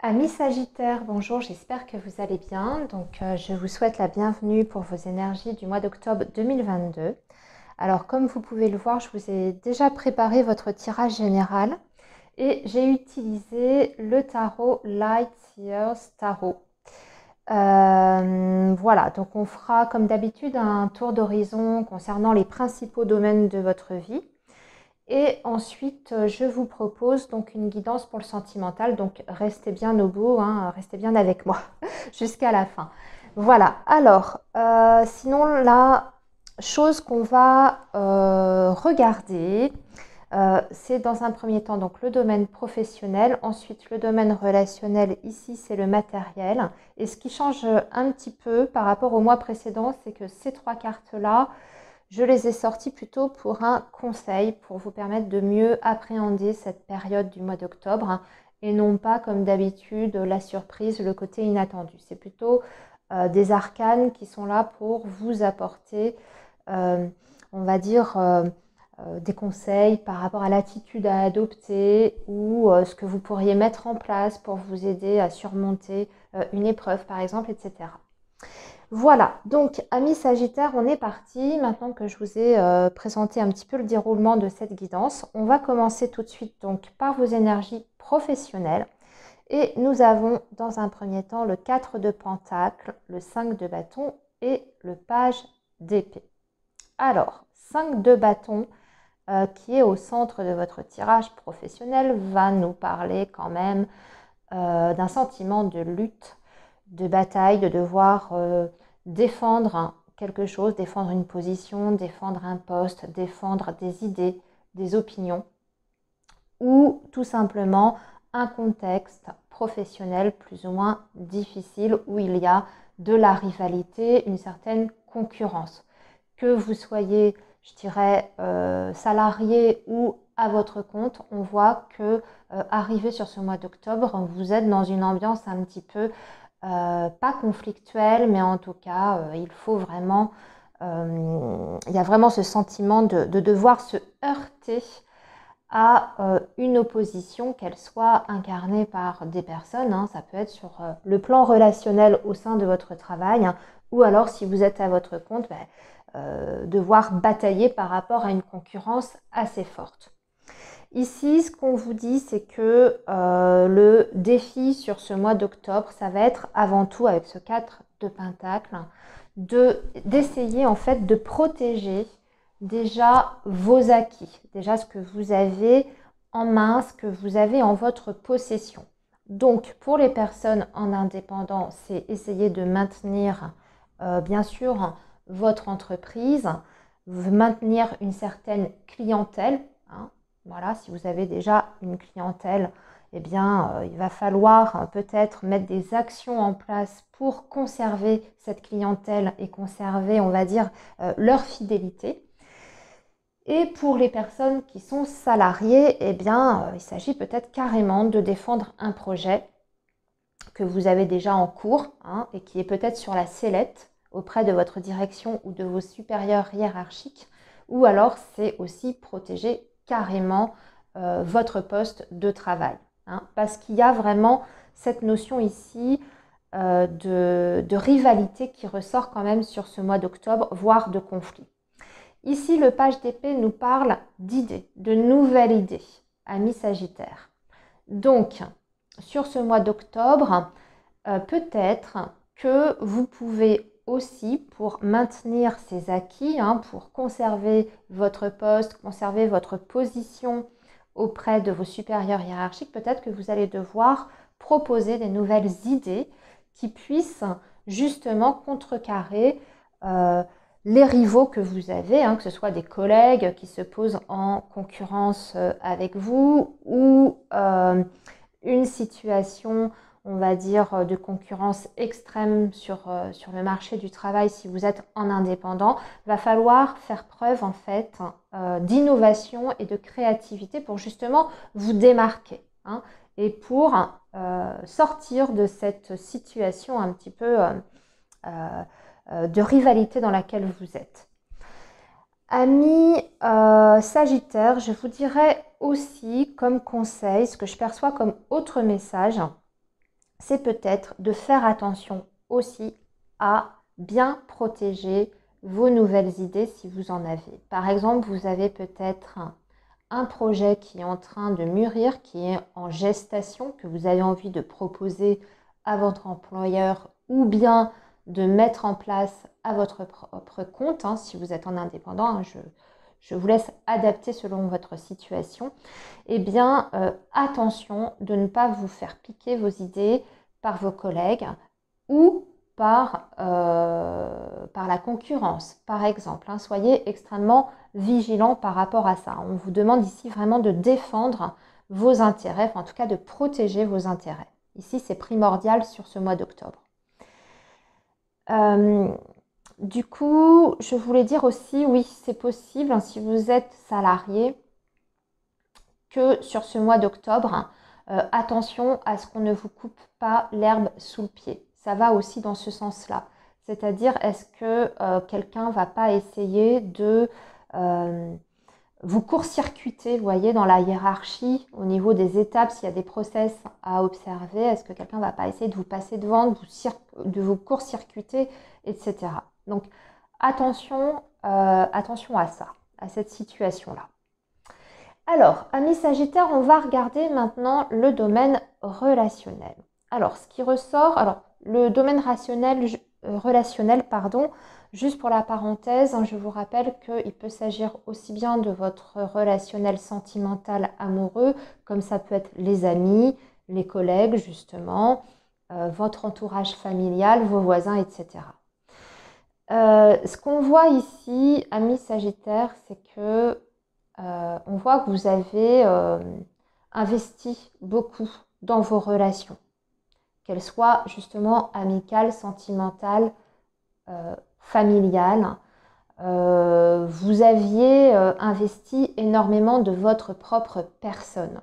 Amis Sagittaires, bonjour, j'espère que vous allez bien. Je vous souhaite la bienvenue pour vos énergies du mois d'octobre 2022. Alors, comme vous pouvez le voir, je vous ai déjà préparé votre tirage général et j'ai utilisé le tarot Light Years Tarot. Voilà, donc on fera comme d'habitude un tour d'horizon concernant les principaux domaines de votre vie. Et ensuite, je vous propose donc une guidance pour le sentimental. Donc, restez bien au bout, hein, restez bien avec moi jusqu'à la fin. Voilà. Alors, sinon, la chose qu'on va regarder, c'est dans un premier temps donc le domaine professionnel. Ensuite, le domaine relationnel. Ici, c'est le matériel. Et ce qui change un petit peu par rapport au mois précédent, c'est que ces trois cartes-là, je les ai sortis plutôt pour un conseil, pour vous permettre de mieux appréhender cette période du mois d'octobre et non pas comme d'habitude la surprise, le côté inattendu. C'est plutôt des arcanes qui sont là pour vous apporter, on va dire, des conseils par rapport à l'attitude à adopter ou ce que vous pourriez mettre en place pour vous aider à surmonter une épreuve par exemple, etc. Voilà, donc amis Sagittaires, on est parti. Maintenant que je vous ai présenté un petit peu le déroulement de cette guidance, on va commencer tout de suite donc par vos énergies professionnelles. Et nous avons dans un premier temps le 4 de Pentacle, le 5 de bâton et le page d'épée. Alors, 5 de bâton qui est au centre de votre tirage professionnel va nous parler quand même d'un sentiment de lutte, de bataille, de devoir défendre quelque chose, défendre une position, défendre un poste, défendre des idées, des opinions, ou tout simplement un contexte professionnel plus ou moins difficile où il y a de la rivalité, une certaine concurrence. Que vous soyez, je dirais, salarié ou à votre compte, on voit que arrivé sur ce mois d'octobre, vous êtes dans une ambiance un petit peu pas conflictuelle, mais en tout cas, il faut vraiment, il y a vraiment ce sentiment de devoir se heurter à une opposition, qu'elle soit incarnée par des personnes, hein, ça peut être sur le plan relationnel au sein de votre travail, hein, ou alors si vous êtes à votre compte, devoir batailler par rapport à une concurrence assez forte. Ici, ce qu'on vous dit, c'est que le défi sur ce mois d'octobre, ça va être avant tout, avec ce 4 de Pentacle, d'essayer en fait de protéger déjà vos acquis, déjà ce que vous avez en main, ce que vous avez en votre possession. Donc, pour les personnes en indépendant, c'est essayer de maintenir, bien sûr, votre entreprise, maintenir une certaine clientèle, hein. Voilà, si vous avez déjà une clientèle, eh bien, il va falloir peut-être mettre des actions en place pour conserver cette clientèle et conserver, on va dire, leur fidélité. Et pour les personnes qui sont salariées, eh bien, il s'agit peut-être carrément de défendre un projet que vous avez déjà en cours, hein, et qui est peut-être sur la sellette auprès de votre direction ou de vos supérieurs hiérarchiques, ou alors c'est aussi protéger carrément votre poste de travail, hein, parce qu'il y a vraiment cette notion ici de rivalité qui ressort quand même sur ce mois d'octobre, voire de conflit. Ici, le page d'épée nous parle d'idées, de nouvelles idées, amis Sagittaires. Donc, sur ce mois d'octobre, peut-être que vous pouvez aussi, pour maintenir ces acquis, hein, pour conserver votre poste, conserver votre position auprès de vos supérieurs hiérarchiques, peut-être que vous allez devoir proposer des nouvelles idées qui puissent justement contrecarrer les rivaux que vous avez, hein, que ce soit des collègues qui se posent en concurrence avec vous ou une situation, on va dire, de concurrence extrême sur le marché du travail si vous êtes en indépendant. Va falloir faire preuve en fait d'innovation et de créativité pour justement vous démarquer, hein, et pour sortir de cette situation un petit peu de rivalité dans laquelle vous êtes. Amis Sagittaire, je vous dirais aussi comme conseil, ce que je perçois comme autre message, c'est peut-être de faire attention aussi à bien protéger vos nouvelles idées si vous en avez. Par exemple, vous avez peut-être un projet qui est en train de mûrir, qui est en gestation, que vous avez envie de proposer à votre employeur ou bien de mettre en place à votre propre compte, hein, si vous êtes en indépendant, hein, je vous laisse adapter selon votre situation. Eh bien, attention de ne pas vous faire piquer vos idées par vos collègues ou par la concurrence, par exemple. Hein. Soyez extrêmement vigilants par rapport à ça. On vous demande ici vraiment de défendre vos intérêts, enfin, en tout cas de protéger vos intérêts. Ici, c'est primordial sur ce mois d'octobre. Du coup, je voulais dire aussi, oui, c'est possible, hein, si vous êtes salarié, que sur ce mois d'octobre, attention à ce qu'on ne vous coupe pas l'herbe sous le pied. Ça va aussi dans ce sens-là. C'est-à-dire, est-ce que quelqu'un ne va pas essayer de vous court-circuiter, vous voyez, dans la hiérarchie, au niveau des étapes, s'il y a des process à observer, est-ce que quelqu'un ne va pas essayer de vous passer devant, de vous court-circuiter, etc. Donc, attention à ça, à cette situation-là. Alors, amis Sagittaires, on va regarder maintenant le domaine relationnel. Alors, ce qui ressort, le domaine relationnel, juste pour la parenthèse, hein, je vous rappelle qu'il peut s'agir aussi bien de votre relationnel sentimental amoureux, comme ça peut être les amis, les collègues justement, votre entourage familial, vos voisins, etc. Ce qu'on voit ici, amis Sagittaires, c'est que on voit que vous avez investi beaucoup dans vos relations, qu'elles soient justement amicales, sentimentales, familiales. Vous aviez investi énormément de votre propre personne.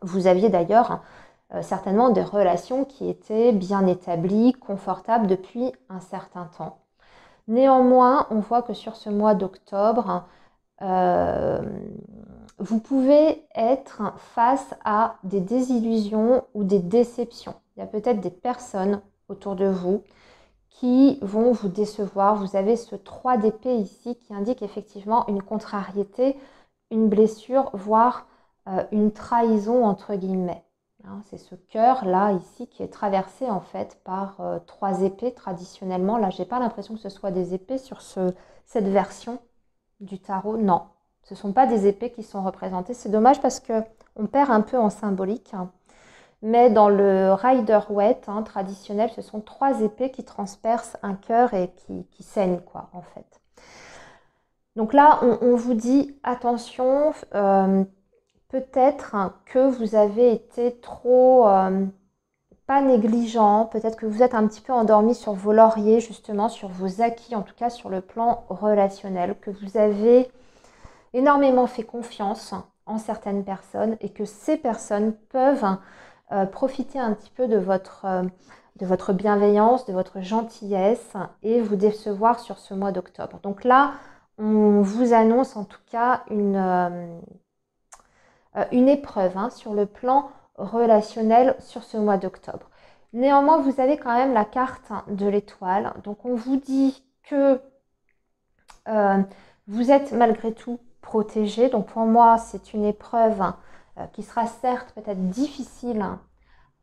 Vous aviez d'ailleurs certainement des relations qui étaient bien établies, confortables depuis un certain temps. Néanmoins, on voit que sur ce mois d'octobre, vous pouvez être face à des désillusions ou des déceptions. Il y a peut-être des personnes autour de vous qui vont vous décevoir. Vous avez ce 3 d'épée ici qui indique effectivement une contrariété, une blessure, voire une trahison entre guillemets. Hein, c'est ce cœur là ici qui est traversé en fait par 3 épées traditionnellement. Là, j'ai pas l'impression que ce soit des épées sur cette version du tarot. Non, ce ne sont pas des épées qui sont représentées. C'est dommage parce qu'on perd un peu en symbolique. Hein. Mais dans le Rider-Waite traditionnel, ce sont 3 épées qui transpercent un cœur et qui saignent, quoi, en fait. Donc là, on vous dit, attention, peut-être que vous avez été trop, pas négligent, peut-être que vous êtes un petit peu endormi sur vos lauriers, justement, sur vos acquis, en tout cas sur le plan relationnel, que vous avez énormément fait confiance en certaines personnes et que ces personnes peuvent profiter un petit peu de votre bienveillance, de votre gentillesse et vous décevoir sur ce mois d'octobre. Donc là, on vous annonce en tout cas une épreuve sur le plan relationnel sur ce mois d'octobre. Néanmoins, vous avez quand même la carte de l'étoile. Donc on vous dit que vous êtes malgré tout protégé. Donc pour moi, c'est une épreuve qui sera certes peut-être difficile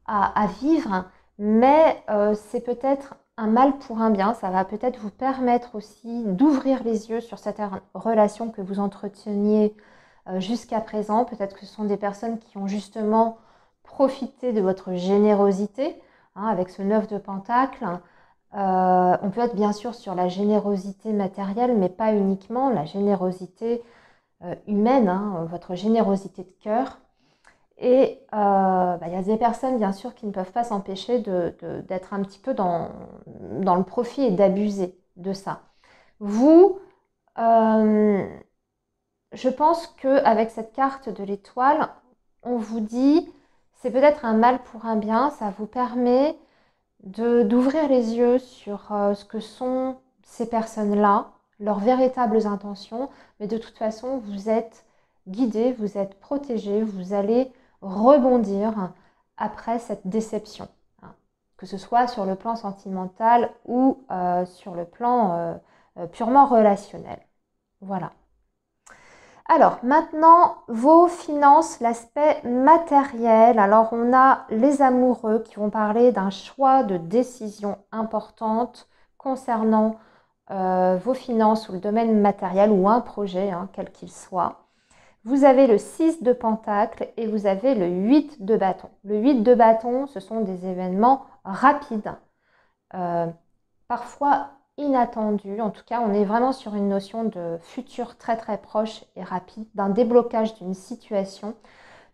à vivre, mais c'est peut-être un mal pour un bien. Ça va peut-être vous permettre aussi d'ouvrir les yeux sur cette relation que vous entreteniez jusqu'à présent. Peut-être que ce sont des personnes qui ont justement profité de votre générosité, avec ce 9 de Pentacle. On peut être bien sûr sur la générosité matérielle, mais pas uniquement, la générosité humaine, votre générosité de cœur. Et il y a des personnes, bien sûr, qui ne peuvent pas s'empêcher d'être un petit peu dans le profit et d'abuser de ça. Vous, je pense qu'avec cette carte de l'étoile, on vous dit, c'est peut-être un mal pour un bien, ça vous permet d'ouvrir les yeux sur ce que sont ces personnes-là, leurs véritables intentions, mais de toute façon, vous êtes guidé, vous êtes protégé, vous allez rebondir après cette déception. que ce soit sur le plan sentimental ou sur le plan purement relationnel. Voilà. Alors maintenant, vos finances, l'aspect matériel. Alors on a les amoureux qui vont parler d'un choix de décision importante concernant vos finances ou le domaine matériel ou un projet, quel qu'il soit. Vous avez le 6 de Pentacle et vous avez le 8 de bâton. Le 8 de bâton, ce sont des événements rapides, parfois inattendus. En tout cas, on est vraiment sur une notion de futur très très proche et rapide, d'un déblocage d'une situation,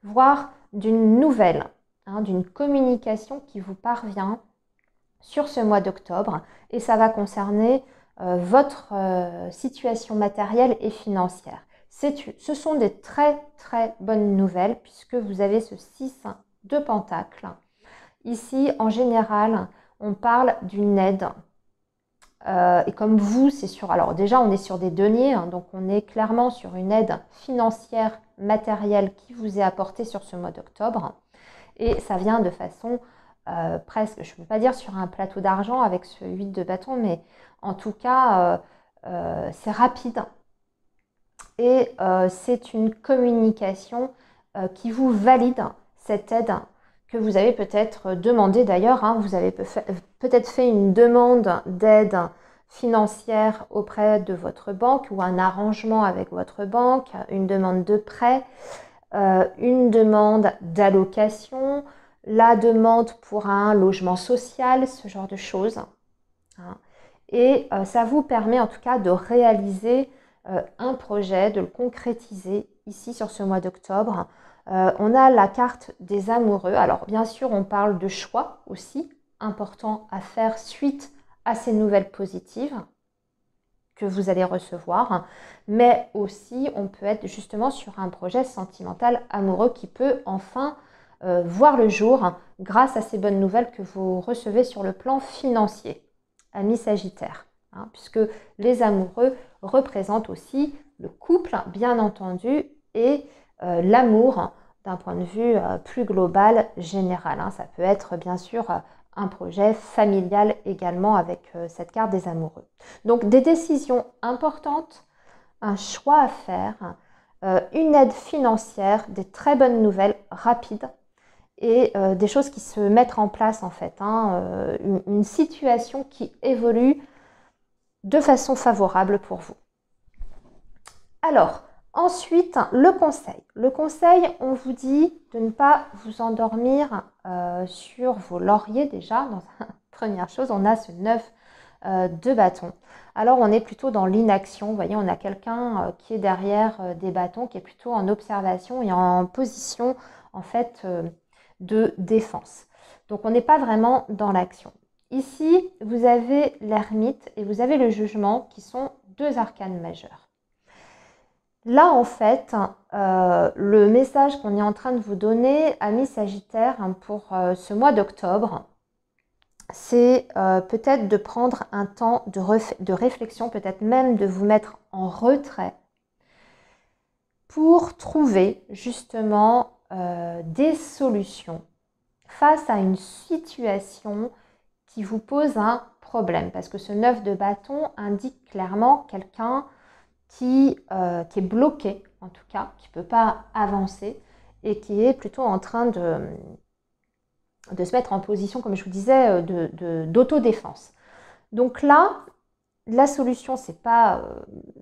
voire d'une nouvelle, d'une communication qui vous parvient sur ce mois d'octobre. Et ça va concerner votre situation matérielle et financière. Ce sont des très très bonnes nouvelles puisque vous avez ce 6 de Pentacle. Ici, en général, on parle d'une aide. Et comme vous, c'est sur... Alors déjà, on est sur des deniers, donc on est clairement sur une aide financière, matérielle qui vous est apportée sur ce mois d'octobre. Et ça vient de façon presque, je ne peux pas dire sur un plateau d'argent avec ce 8 de bâton, mais en tout cas, c'est rapide. Et c'est une communication qui vous valide cette aide que vous avez peut-être demandé d'ailleurs. Vous avez peut-être fait une demande d'aide financière auprès de votre banque ou un arrangement avec votre banque, une demande de prêt, une demande d'allocation, la demande pour un logement social, ce genre de choses. Et ça vous permet en tout cas de réaliser un projet, de le concrétiser ici sur ce mois d'octobre. On a la carte des amoureux. Alors bien sûr, on parle de choix aussi, important à faire suite à ces nouvelles positives que vous allez recevoir. Mais aussi, on peut être justement sur un projet sentimental amoureux qui peut enfin voir le jour grâce à ces bonnes nouvelles que vous recevez sur le plan financier. Amis Sagittaire, puisque les amoureux représentent aussi le couple, bien entendu, et l'amour d'un point de vue plus global, général. Ça peut être bien sûr un projet familial également avec cette carte des amoureux. Donc des décisions importantes, un choix à faire, une aide financière, des très bonnes nouvelles rapides, et des choses qui se mettent en place en fait, une situation qui évolue de façon favorable pour vous. Alors, ensuite, le conseil. Le conseil, on vous dit de ne pas vous endormir sur vos lauriers déjà. Dans la première chose, on a ce 9 de bâton. Alors, on est plutôt dans l'inaction. Vous voyez, on a quelqu'un qui est derrière des bâtons, qui est plutôt en observation et en position en fait de défense. Donc on n'est pas vraiment dans l'action. Ici, vous avez l'ermite et vous avez le jugement qui sont deux arcanes majeurs. Là, en fait, le message qu'on est en train de vous donner, amis Sagittaire, pour ce mois d'octobre, c'est peut-être de prendre un temps de réflexion, peut-être même de vous mettre en retrait pour trouver justement des solutions face à une situation qui vous pose un problème. Parce que ce 9 de bâton indique clairement quelqu'un qui est bloqué, en tout cas, qui ne peut pas avancer et qui est plutôt en train de se mettre en position, comme je vous disais, d'autodéfense. Donc là, la solution, ce n'est pas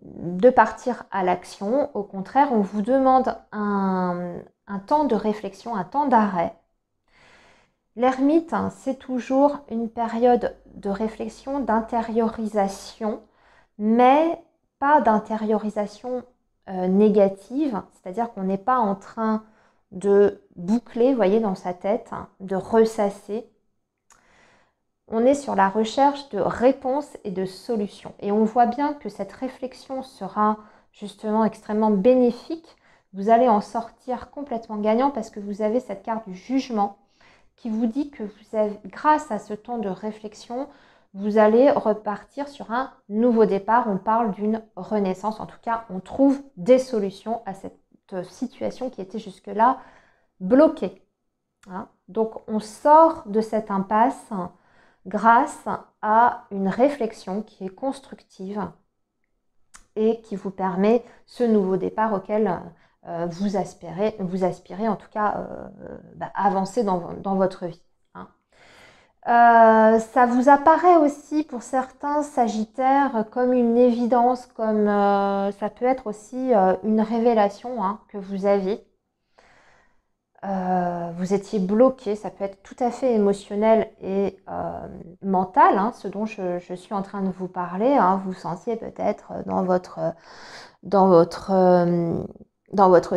de partir à l'action. Au contraire, on vous demande un temps de réflexion, un temps d'arrêt. L'ermite, c'est toujours une période de réflexion, d'intériorisation, mais pas d'intériorisation négative, c'est-à-dire qu'on n'est pas en train de boucler, vous voyez, dans sa tête, de ressasser. On est sur la recherche de réponses et de solutions. Et on voit bien que cette réflexion sera justement extrêmement bénéfique. Vous allez en sortir complètement gagnant parce que vous avez cette carte du jugement qui vous dit que vous avez, grâce à ce temps de réflexion, vous allez repartir sur un nouveau départ. On parle d'une renaissance. En tout cas, on trouve des solutions à cette situation qui était jusque-là bloquée. Hein. Donc, on sort de cette impasse grâce à une réflexion qui est constructive et qui vous permet ce nouveau départ auquel vous aspirez en tout cas avancer dans votre vie. Hein. Ça vous apparaît aussi pour certains Sagittaires comme une évidence, comme ça peut être aussi une révélation hein, que vous avez. Vous étiez bloqué, ça peut être tout à fait émotionnel et mental, hein, ce dont je suis en train de vous parler. Hein, vous sentiez peut-être dans votre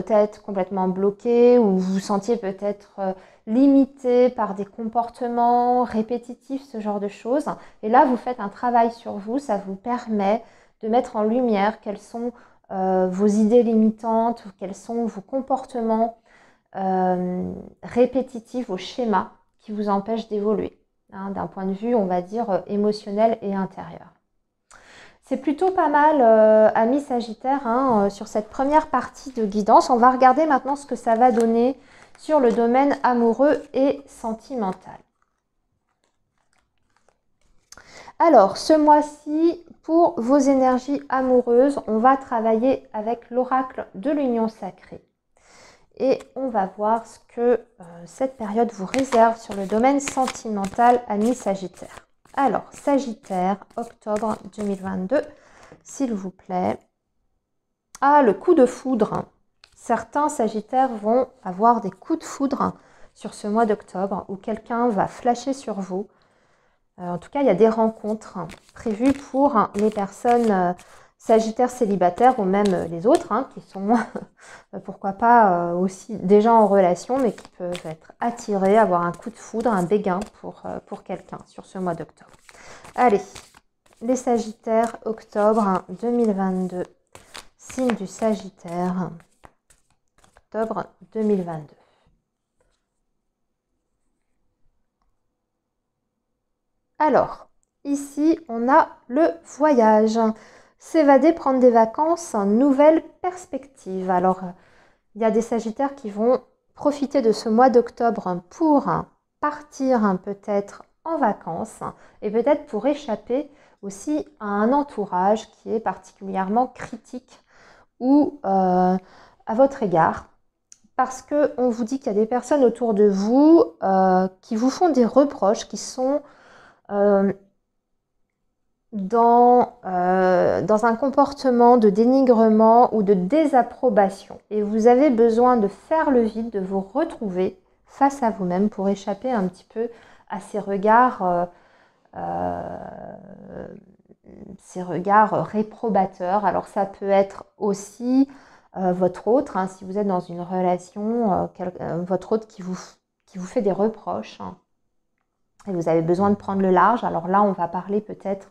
tête complètement bloqué, ou vous vous sentiez peut-être limité par des comportements répétitifs, ce genre de choses. Et là, vous faites un travail sur vous, ça vous permet de mettre en lumière quelles sont vos idées limitantes, quels sont vos comportements répétitifs, vos schémas qui vous empêchent d'évoluer, hein, d'un point de vue, on va dire, émotionnel et intérieur. C'est plutôt pas mal, amis Sagittaires, hein, sur cette première partie de guidance. On va regarder maintenant ce que ça va donner sur le domaine amoureux et sentimental. Alors, ce mois-ci, pour vos énergies amoureuses, on va travailler avec l'oracle de l'union sacrée. Et on va voir ce que cette période vous réserve sur le domaine sentimental, amis Sagittaire. Alors, Sagittaire, octobre 2022, s'il vous plaît. Ah, le coup de foudre. Certains Sagittaires vont avoir des coups de foudre sur ce mois d'octobre où quelqu'un va flasher sur vous. En tout cas, il y a des rencontres prévues pour les personnes Sagittaires célibataires ou même les autres hein, qui sont, pourquoi pas, aussi déjà en relation, mais qui peuvent être attirés, avoir un coup de foudre, un dégain pour quelqu'un sur ce mois d'octobre. Allez, les Sagittaires, octobre 2022, signe du Sagittaire, octobre 2022. Alors, ici, on a le voyage. S'évader, prendre des vacances, nouvelle perspective. Alors, il y a des Sagittaires qui vont profiter de ce mois d'octobre pour partir peut-être en vacances et peut-être pour échapper aussi à un entourage qui est particulièrement critique ou à votre égard. Parce qu'on vous dit qu'il y a des personnes autour de vous qui vous font des reproches, qui sont dans un comportement de dénigrement ou de désapprobation. Et vous avez besoin de faire le vide, de vous retrouver face à vous-même pour échapper un petit peu à ces regards réprobateurs. Alors ça peut être aussi votre autre, hein, si vous êtes dans une relation, votre autre qui vous fait des reproches. Hein, et vous avez besoin de prendre le large. Alors là, on va parler peut-être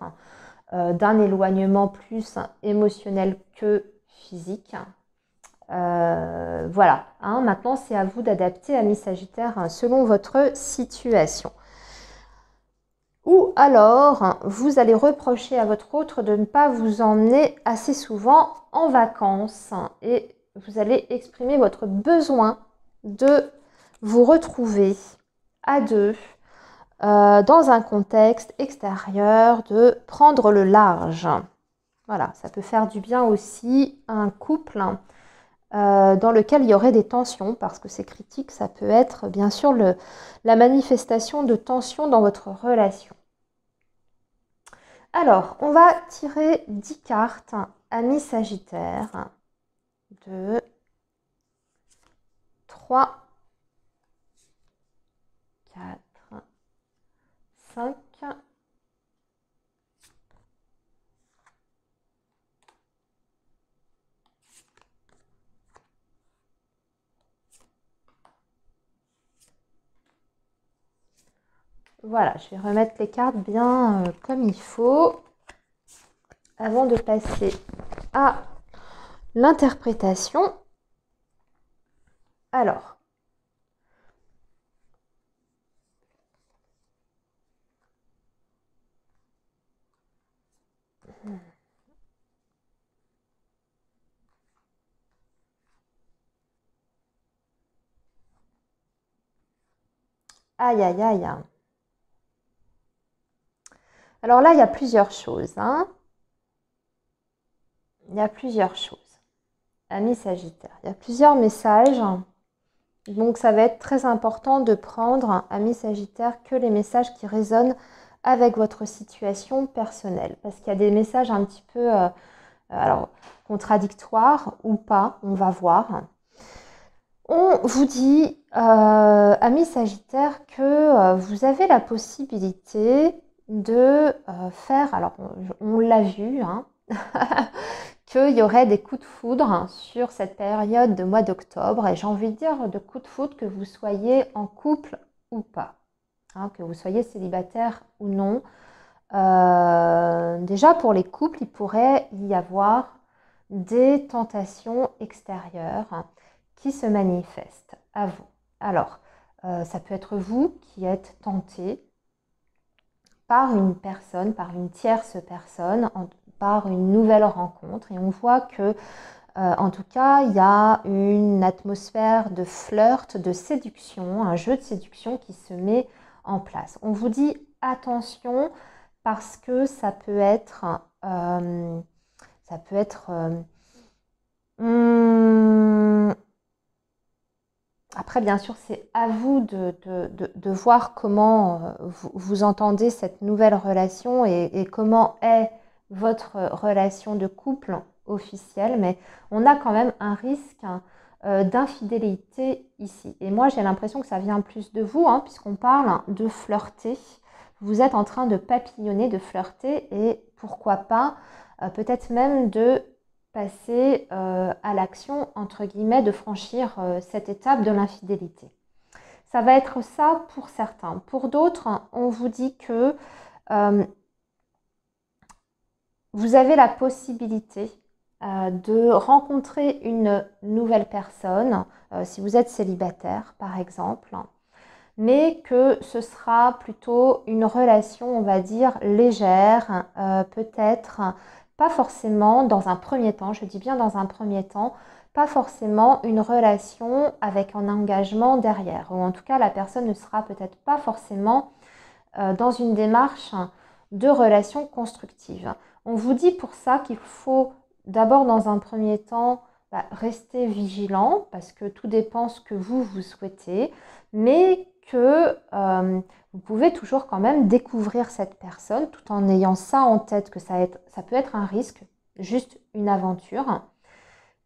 d'un éloignement plus émotionnel que physique. Voilà, hein, maintenant c'est à vous d'adapter, amis Sagittaires, selon votre situation. Ou alors, vous allez reprocher à votre autre de ne pas vous emmener assez souvent en vacances et vous allez exprimer votre besoin de vous retrouver à deux dans un contexte extérieur, de prendre le large. Voilà, ça peut faire du bien aussi à un couple dans lequel il y aurait des tensions, parce que ces critiques, ça peut être bien sûr la manifestation de tensions dans votre relation. Alors, on va tirer 10 cartes, amis Sagittaire. 2, 3, 4, 5. Voilà, je vais remettre les cartes bien comme il faut avant de passer à l'interprétation. Alors, Aïe, aïe, aïe. Alors là, il y a plusieurs choses. Il y a plusieurs choses. Ami Sagittaire, il y a plusieurs messages. Donc, ça va être très important de prendre, ami Sagittaire, que les messages qui résonnent avec votre situation personnelle. Parce qu'il y a des messages un petit peu alors, contradictoires ou pas, on va voir. On vous dit, ami Sagittaire, que vous avez la possibilité de faire, alors on l'a vu, qu'il y aurait des coups de foudre sur cette période de mois d'octobre. Et j'ai envie de dire de coups de foudre que vous soyez en couple ou pas, que vous soyez célibataire ou non. Déjà pour les couples, il pourrait y avoir des tentations extérieures qui se manifestent à vous. Alors, ça peut être vous qui êtes tenté par une personne, par une tierce personne, par une nouvelle rencontre. Et on voit que, en tout cas, il y a une atmosphère de flirt, de séduction, un jeu de séduction qui se met en place. On vous dit attention parce que ça peut être... Après, bien sûr, c'est à vous de voir comment vous entendez cette nouvelle relation et comment est votre relation de couple officielle. Mais on a quand même un risque d'infidélité ici. Et moi, j'ai l'impression que ça vient plus de vous, puisqu'on parle de flirter. Vous êtes en train de papillonner, de flirter et pourquoi pas peut-être même de passer à l'action, entre guillemets, de franchir cette étape de l'infidélité. Ça va être ça pour certains. Pour d'autres, on vous dit que vous avez la possibilité de rencontrer une nouvelle personne, si vous êtes célibataire par exemple, mais que ce sera plutôt une relation, on va dire, légère, peut-être pas forcément dans un premier temps, je dis bien dans un premier temps, pas forcément une relation avec un engagement derrière, ou en tout cas la personne ne sera peut-être pas forcément dans une démarche de relation constructive. On vous dit pour ça qu'il faut d'abord dans un premier temps rester vigilant parce que tout dépend ce que vous souhaitez, mais que vous pouvez toujours quand même découvrir cette personne tout en ayant ça en tête que ça peut être un risque, juste une aventure.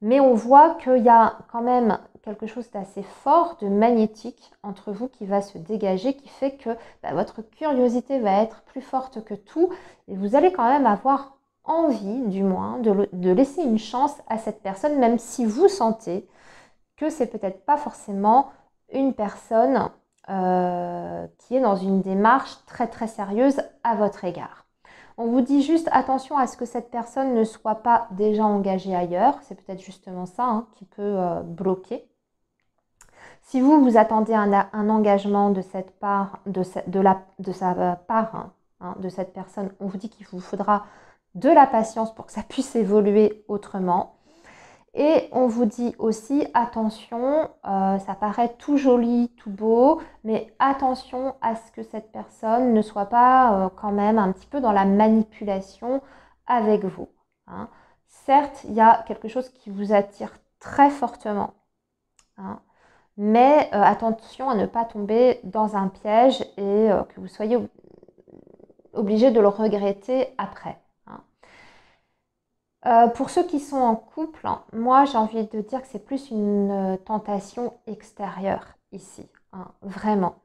Mais on voit qu'il y a quand même quelque chose d'assez fort, de magnétique entre vous qui va se dégager, qui fait que votre curiosité va être plus forte que tout et vous allez quand même avoir envie, du moins, de laisser une chance à cette personne, même si vous sentez que c'est peut-être pas forcément une personne qui est dans une démarche très très sérieuse à votre égard. On vous dit juste attention à ce que cette personne ne soit pas déjà engagée ailleurs. C'est peut-être justement ça qui peut bloquer. Si vous attendez un engagement de cette part, de sa part, de cette personne, on vous dit qu'il vous faudra de la patience pour que ça puisse évoluer autrement. Et on vous dit aussi, attention, ça paraît tout joli, tout beau, mais attention à ce que cette personne ne soit pas quand même un petit peu dans la manipulation avec vous. Certes, il y a quelque chose qui vous attire très fortement, mais attention à ne pas tomber dans un piège et que vous soyez obligé de le regretter après. Pour ceux qui sont en couple, moi j'ai envie de dire que c'est plus une tentation extérieure ici, vraiment.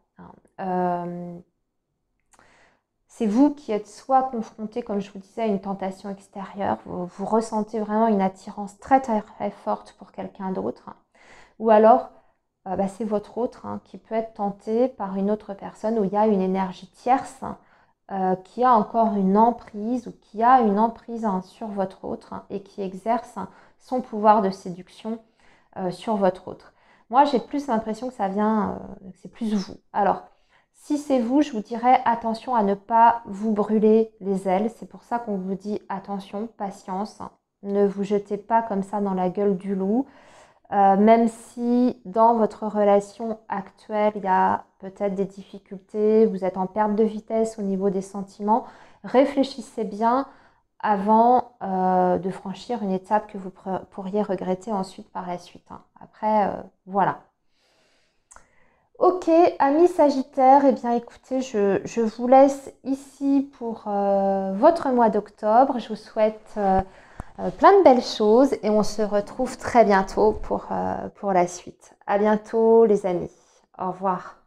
C'est vous qui êtes soit confronté, comme je vous disais, à une tentation extérieure, vous ressentez vraiment une attirance très très, très forte pour quelqu'un d'autre, ou alors c'est votre autre qui peut être tenté par une autre personne où il y a une énergie tierce qui a encore une emprise ou qui a une emprise sur votre autre et qui exerce son pouvoir de séduction sur votre autre. Moi, j'ai plus l'impression que ça vient, que c'est plus vous. Alors, si c'est vous, je vous dirais attention à ne pas vous brûler les ailes. C'est pour ça qu'on vous dit attention, patience. Ne vous jetez pas comme ça dans la gueule du loup. Même si dans votre relation actuelle, il y a peut-être des difficultés, vous êtes en perte de vitesse au niveau des sentiments, réfléchissez bien avant de franchir une étape que vous pourriez regretter ensuite par la suite, hein. Après, voilà. Ok, amis Sagittaire, eh bien écoutez, je vous laisse ici pour votre mois d'octobre. Je vous souhaite plein de belles choses et on se retrouve très bientôt pour la suite. À bientôt les amis. Au revoir.